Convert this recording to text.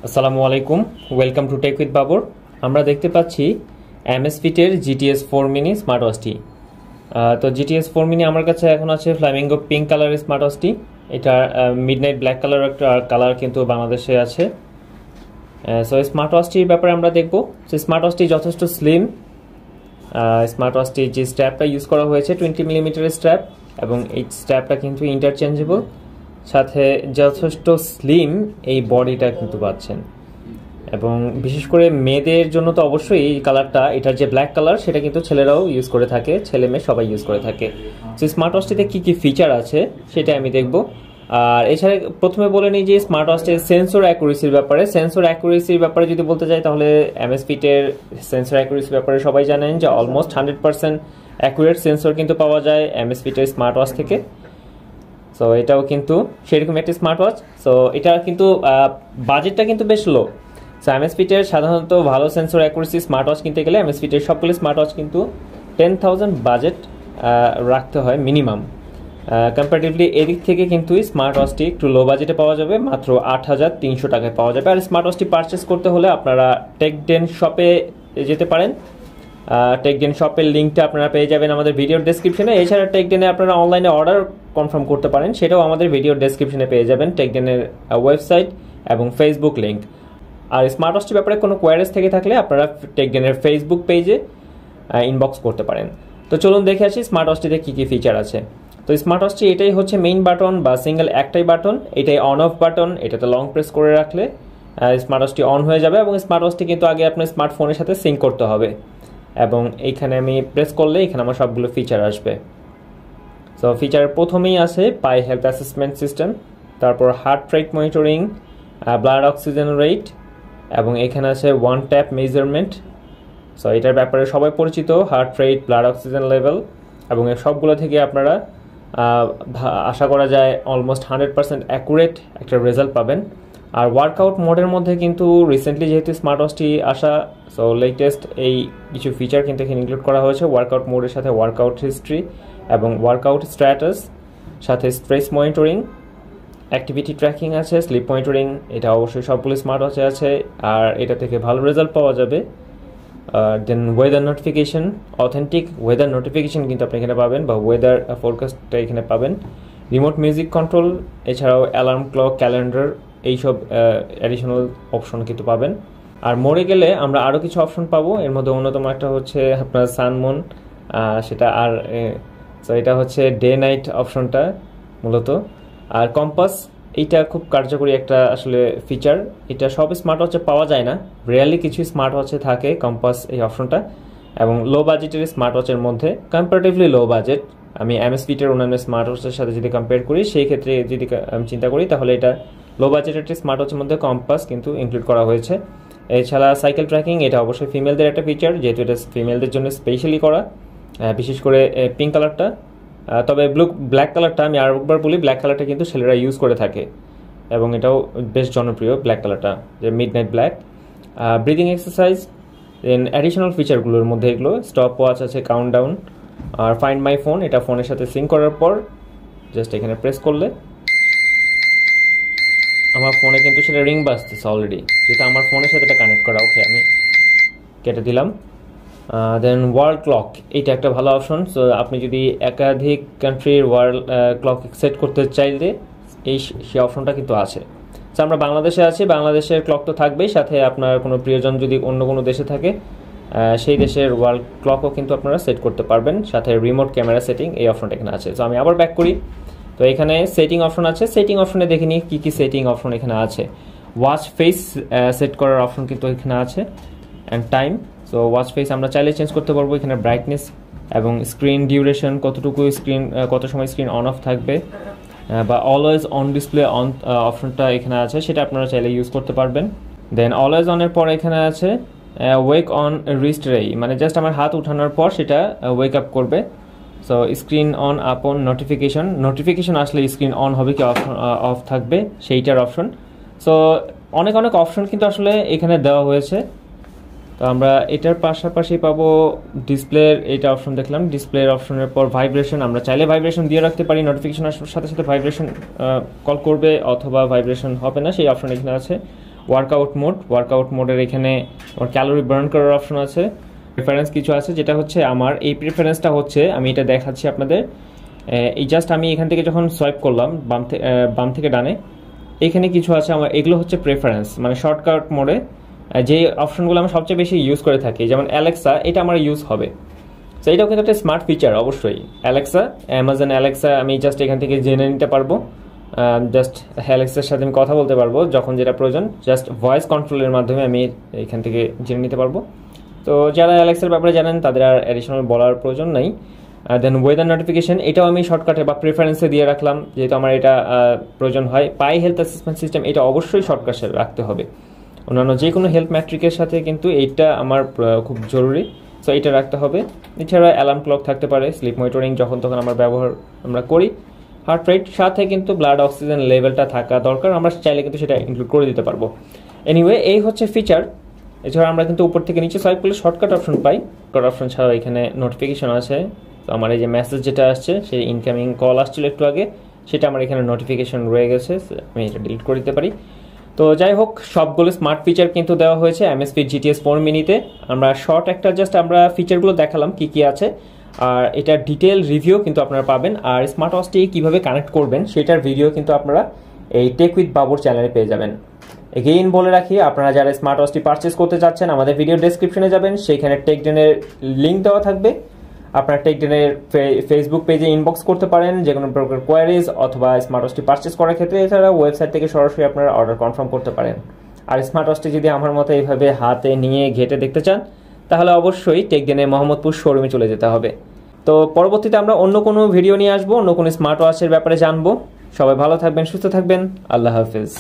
আসসালামু আলাইকুম, welcome to tech with Babar. আমরা দেখতে পাচ্ছি Amazfit এর GTS 4 মিনি স্মার্ট ওয়াচটি। তো GTS 4 মিনি আমার কাছে এখন আছে ফ্ল্যামিঙ্গো পিঙ্ক কালারের স্মার্ট ওয়াচটি। এটা মিডনাইট ব্ল্যাক কালার একটা কালার কিন্তু বাংলাদেশে আছে। সো স্মার্ট ওয়াচটির ব্যাপারে আমরা দেখব। সো স্মার্ট ওয়াচটি যথেষ্ট স্লিম। স্মার্ট ওয়াচটি যে স্ট্র্যাপটা ইউজ করা হয়েছে 20 মিলিমিটারের স্ট্র্যাপ, এবং এই স্ট্র্যাপটা কিন্তু ইন্টারচেঞ্জেবল, সাথে যথেষ্ট স্লিম এই বডিটা কিন্তু পাচ্ছেন। এবং বিশেষ করে মেয়েদের জন্য তো অবশ্যই এই কালারটা, এটার যে ব্ল্যাক কালার সেটা কিন্তু ছেলেরাও ইউজ করে থাকে, ছেলে মেয়ে সবাই ইউজ করে থাকে। তো স্মার্ট ওয়াচটিতে কী কী ফিচার আছে সেটা আমি দেখব। আর এছাড়া প্রথমে বলে নিই যে স্মার্ট ওয়াচের সেন্সর অ্যাকুরেসির ব্যাপারে। সেন্সর অ্যাকুরেসির ব্যাপারে যদি বলতে চাই তাহলে Amazfit-এর সেন্সর অ্যাকুরেসির ব্যাপারে সবাই জানেন যে অলমোস্ট 100% অ্যাকুরেট সেন্সর কিন্তু পাওয়া যায় Amazfit-এর স্মার্ট ওয়াচ থেকে। সো এটাও কিন্তু সেরকম একটি স্মার্ট ওয়াচ। সো এটা কিন্তু বাজেটটা কিন্তু বেশ লো। সো Amazfit-এর সাধারণত ভালো সেন্সর অ্যাকুরেসি স্মার্ট ওয়াচ কিনতে গেলে Amazfit-এর সবগুলো স্মার্ট ওয়াচ কিন্তু 10,000 বাজেট রাখতে হয় মিনিমাম। কম্পারেটিভলি এদিক থেকে কিন্তু স্মার্ট ওয়াচটি একটু লো বাজেটে পাওয়া যাবে, মাত্র 8,300 টাকায় পাওয়া যাবে। আর স্মার্ট ওয়াচটি পারচেস করতে হলে আপনারা TechDen শপে যেতে পারেন। TechDen শপের লিঙ্কটা আপনারা পেয়ে যাবেন আমাদের ভিডিওর ডেসক্রিপশনে। এছাড়া TechDen-এ আপনারা অনলাইনে অর্ডার কনফার্ম করতে পারেন, সেটাও আমাদের ভিডিওর ডেসক্রিপশনে পেয়ে যাবেন, TechDen-এর ওয়েবসাইট এবং ফেসবুক লিঙ্ক। আর স্মার্ট ওয়াচটির ব্যাপারে কোনো কোয়ারিজ থেকে থাকলে আপনারা TechDen-এর ফেসবুক পেজে ইনবক্স করতে পারেন। তো চলুন দেখে আসি স্মার্ট ওয়াচটিতে কী কী ফিচার আছে। তো স্মার্ট ওয়াচটি এটাই হচ্ছে মেইন বাটন বা সিঙ্গেল একটাই বাটন, এটাই অন অফ বাটন। এটাতে লং প্রেস করে রাখলে স্মার্ট ওয়াচটি অন হয়ে যাবে, এবং স্মার্ট ওয়াচটি কিন্তু আগে আপনার স্মার্টফোনের সাথে সিঙ্ক করতে হবে। এবং এইখানে আমি প্রেস করলে এখানে আমার সবগুলো ফিচার আসবে। সো ফিচারের প্রথমেই আছে পাই হেলথ অ্যাসেসমেন্ট সিস্টেম, তারপর heart rate monitoring, blood oxygen rate, এবং এখানে আছে ওয়ান ট্যাপ মেজারমেন্ট। সো এটার ব্যাপারে সবাই পরিচিত, heart rate, blood oxygen level, এবং এই সবগুলো থেকে আপনারা আশা করা যায় অলমোস্ট 100% অ্যাকুরেট একটা রেজাল্ট পাবেন। আর ওয়ার্কআউট মোডের মধ্যে কিন্তু রিসেন্টলি যেহেতু স্মার্ট ওয়াচটি আসা, সো লেটেস্ট এই কিছু ফিচার কিন্তু এখানে ইনক্লুড করা হয়েছে। ওয়ার্কআউট মোডের সাথে ওয়ার্কআউট হিস্ট্রি এবং ওয়ার্কআউট স্ট্যাটাস, সাথে স্ট্রেস মনিটরিং, অ্যাক্টিভিটি ট্র্যাকিং আছে, স্লিপ মনিটরিং। এটা অবশ্যই সবগুলো স্মার্ট ওয়াচে আছে, আর এটা থেকে ভালো রেজাল্ট পাওয়া যাবে। Then weather notification, authentic weather notification কিন্তু আপনি এখানে পাবেন, বা ওয়েদার ফোরকাস্টটা এখানে পাবেন। রিমোট মিউজিক কন্ট্রোল, এছাড়াও অ্যালার্ম ক্লক, ক্যালেন্ডার, এইসব অ্যাডিশনাল অপশন কিন্তু পাবেন। আর মোড়ে গেলে আমরা আরও কিছু অপশন পাবো। এর মধ্যে অন্যতম একটা হচ্ছে আপনার সানমুন, সেটা আর সো এটা হচ্ছে ডে নাইট অপশনটা মূলত। আর কম্পাস, এইটা খুব কার্যকরী একটা আসলে ফিচার। এটা সব স্মার্ট ওয়াচে পাওয়া যায় না, রিয়েলি কিছু স্মার্ট ওয়াচে থাকে কম্পাস এই অপশনটা। এবং লো বাজেটের স্মার্ট ওয়াচের মধ্যে, কম্পারেটিভলি লো বাজেট, আমি Amazfit-এর অন্যান্য স্মার্ট ওয়াচের সাথে যদি কম্পেয়ার করি, সেই ক্ষেত্রে যদি আমি চিন্তা করি তাহলে এটা লো বাজেটের একটি স্মার্ট ওয়াচের মধ্যে কম্পাস কিন্তু ইনক্লুড করা হয়েছে। এছাড়া সাইকেল ট্র্যাকিং, এটা অবশ্যই ফিমেলদের একটা ফিচার, যেহেতু এটা ফিমেলদের জন্য স্পেশালি করা, বিশেষ করে পিঙ্ক কালারটা। তবে ব্ল্যাক কালারটা আমি আরেকবার বলি, ব্ল্যাক কালারটা কিন্তু ছেলেরা ইউজ করে থাকে, এবং এটাও বেশ জনপ্রিয় ব্ল্যাক কালারটা, যে midnight black. Breathing exercise, then additional ফিচারগুলোর মধ্যে এগুলো স্টপ ওয়াচ আছে, কাউন্টডাউন, আর ফাইন্ড মাই ফোন। এটা ফোনের সাথে সিঙ্ক করার পর জাস্ট এখানে প্রেস করলে আমার ফোনে কিন্তু সেটা রিং বাজতেছে অলরেডি, যেটা আমার ফোনের সাথে এটা কানেক্ট করা। ওকে, আমি কেটে দিলাম। দেন ওয়ার্ল্ড ক্লক, এইটা একটা ভালো অপশন। সো আপনি যদি একাধিক কান্ট্রির ওয়ার্ল্ড ক্লক সেট করতে চাইলে সেই অপশনটা কিন্তু আছে। সো আমরা বাংলাদেশে আছি, বাংলাদেশের ক্লক তো থাকবেই, সাথে আপনার কোনো প্রিয়জন যদি অন্য কোনো দেশে থাকে সেই দেশের ওয়ার্ল্ড ক্লকও কিন্তু আপনারা সেট করতে পারবেন, সাথে রিমোট ক্যামেরা সেটিং, এই অপশনটা এখানে আছে। সো আমি আবার ব্যাক করি। তো এখানে সেটিং অপশন আছে, সেটিং অপশনে দেখে নিই কী কী সেটিং অপশন এখানে আছে। ওয়াচ ফেস সেট করার অপশন কিন্তু এখানে আছে, and time. So watch face আমরা চাইলে চেঞ্জ করতে পারবো। এখানে ব্রাইটনেস এবং স্ক্রিন ডিউরেশন, কতটুকু স্ক্রিন, কত সময় স্ক্রিন অন অফ থাকবে, বা অলওয়েজ অন ডিসপ্লে অন অপশনটা এখানে আছে, সেটা আপনারা চাইলে ইউজ করতে পারবেন। দেন অলওয়েজ অনের পর এখানে আছে ওয়েক অন রিস্ট রে, মানে জাস্ট আমার হাত উঠানোর পর সেটা ওয়েক আপ করবে। So screen on up on notification আসলে স্ক্রিন অন হবে কি অফ থাকবে, সেইটার অপশন। সো অনেক অপশন কিন্তু আসলে এখানে দেওয়া হয়েছে। তো আমরা এটার পাশাপাশি পাবো ডিসপ্লের এইটা অপশন দেখলাম, ডিসপ্লের অপশনের পর ভাইব্রেশন, আমরা চাইলে ভাইব্রেশন দিয়ে রাখতে পারি, নোটিফিকেশন আসার সাথে সাথে ভাইব্রেশন কল করবে অথবা ভাইব্রেশন হবে না, সেই অপশন এখানে আছে। ওয়ার্কআউট মোডের এখানে আমার ক্যালোরি বার্ন করার অপশন আছে, প্রেফারেন্স কিছু আছে, যেটা হচ্ছে আমার এই প্রেফারেন্সটা হচ্ছে আমি এটা দেখাচ্ছি আপনাদের। এই জাস্ট আমি এখান থেকে যখন সোয়াইপ করলাম বাম থেকে ডানে, এখানে কিছু আছে আমার, এগুলো হচ্ছে প্রেফারেন্স, মানে শর্টকাট মোডে যে অপশনগুলো আমি সবচেয়ে বেশি ইউজ করে থাকি, যেমন অ্যালেক্সা, এটা আমার ইউজ হবে। তো এটাও কিন্তু একটা স্মার্ট ফিচার অবশ্যই। অ্যালেক্সা, অ্যামাজন অ্যালেক্সা আমি জাস্ট এখান থেকে জেনে নিতে পারবো, জাস্ট অ্যালেক্সার সাথে আমি কথা বলতে পারবো যখন যেটা প্রয়োজন, জাস্ট ভয়েস কন্ট্রোলের মাধ্যমে আমি এখান থেকে জেনে নিতে পারবো। তো যারা অ্যালেক্সার ব্যাপারে জানেন তাদের আর অ্যাডিশনাল বলার প্রয়োজন নাই। দেন ওয়েদার নোটিফিকেশন, এটাও আমি শর্টকাটে বা প্রেফারেন্সে দিয়ে রাখলাম, যেহেতু আমার এটা প্রয়োজন হয়। পাই হেলথ অ্যাসেসমেন্ট সিস্টেম, এটা অবশ্যই শর্টকাটে রাখতে হবে, অন্যান্য যে কোনো হেলথ ম্যাট্রিকের সাথে কিন্তু এইটা আমার খুব জরুরি, সো এটা রাখতে হবে। এছাড়া অ্যালার্ম ক্লক থাকতে পারে, স্লিপ মনিটরিং যখন তখন আমরা ব্যবহার করি। হার্ট রেট সাথে কিন্তু ব্লাড অক্সিজেন লেভেলটা থাকা দরকার, আমরা চাইলে কিন্তু সেটা ইনক্লুড করে দিতে পারবো। এনিওয়ে, এই হচ্ছে ফিচার। এছাড়া আমরা কিন্তু উপর থেকে নিচে সোয়াইপ করলে শর্টকাট অপশন পাই। শর্টকাট অপশন ছাড়াও এখানে নোটিফিকেশন আছে। তো আমার এই যে মেসেজ যেটা আসছে, সেই ইনকামিং কল আসছিল একটু আগে, সেটা আমার এখানে নোটিফিকেশন রয়ে গেছে, আমি এটা ডিলিট করে দিতে পারি। তো যাই হোক, সবগুলো স্মার্ট ফিচার কিন্তু দেওয়া হয়েছে Amazfit GTS 4 মিনিতে। আমরা শর্ট একটা জাস্ট আমরা ফিচারগুলো দেখালাম কি কি আছে, আর এটা ডিটেল রিভিউ কিন্তু আপনারা পাবেন। আর স্মার্ট ওয়াচটি কীভাবে কানেক্ট করবেন সেটার ভিডিও কিন্তু আপনারা এই টেক উইথ বাবর চ্যানেলে পেয়ে যাবেন। এগেইন বলে রাখি, আপনারা যারা স্মার্ট ওয়াচটি পারচেস করতে চাচ্ছেন, আমাদের ভিডিও ডেসক্রিপশনে যাবেন, সেইখানে টেকডেনের লিঙ্ক দেওয়া থাকবে। আপনারা টেকডেনের ফেসবুক পেজে ইনবক্স করতে পারেন যে কোনো প্রকার কোয়ারিজ অথবা স্মার্ট ওয়াচটি পারচেস করার ক্ষেত্রে। এছাড়া ওয়েবসাইট থেকে সরাসরি আপনারা অর্ডার কনফার্ম করতে পারেন। আর স্মার্ট ওয়াচটি যদি আমার মতো এইভাবে হাতে নিয়ে ঘেটে দেখতে চান, তাহলে অবশ্যই টেকডেনের মোহাম্মদপুর শোরুমে চলে যেতে হবে। তো পরবর্তীতে আমরা অন্য কোনো ভিডিও নিয়ে আসবো, অন্য কোনো স্মার্ট ওয়াচের ব্যাপারে জানবো। সবাই ভালো থাকবেন, সুস্থ থাকবেন, আল্লাহ হাফেজ।